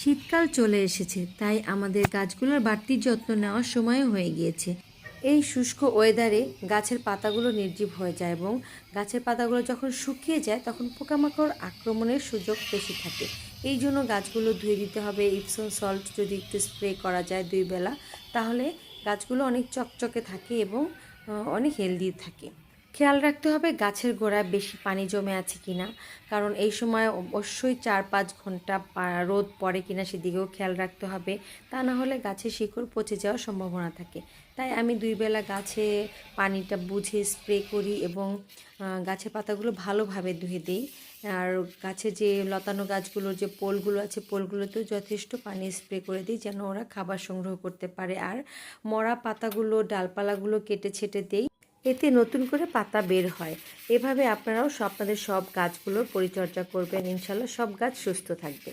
শীতকাল চলে এসেছে, তাই আমাদের গাছগুলোর বাড়তি যত্ন নেওয়ার সময় হয়ে গিয়েছে। এই শুষ্ক ওয়েদারে গাছের পাতাগুলো নির্জীব হয়ে যায় এবং গাছের পাতাগুলো যখন শুকিয়ে যায় তখন পোকামাকড় আক্রমণের সুযোগ বেশি থাকে। এই জন্য গাছগুলো ধুয়ে দিতে হবে। ইপসম সল্ট যদি একটু স্প্রে করা যায় 2 বেলা, তাহলে গাছগুলো অনেক চকচকে থাকে এবং অনেক হেলদি থাকে। খেয়াল রাখতে হবে গাছের গোড়ায় বেশি পানি জমে আছে কিনা, কারণ এই সময় অবশ্যই 4-5 ঘন্টা রোদ পড়ে কিনা সেদিকেও খেয়াল রাখতে হবে। তা না হলে গাছের শিকড় পচে যাওয়ার সম্ভাবনা থাকে। তাই আমি 2 বেলা গাছে পানিটা বুঝে স্প্রে করি এবং গাছের পাতাগুলো ভালোভাবে ধুয়ে দিই। আর গাছের যে লতানো গাছগুলোর যে পোলগুলো আছে, পোলগুলোতেও যথেষ্ট পানি স্প্রে করে দিই যেন ওরা খাবার সংগ্রহ করতে পারে। আর মরা পাতাগুলো, ডালপালাগুলো কেটে ছেটে দেই, এতে নতুন করে পাতা বের হয়। এভাবে আপনারাও আপনাদের সব গাছগুলোর পরিচর্যা করবেন, ইনশাল্লাহ সব গাছ সুস্থ থাকবে।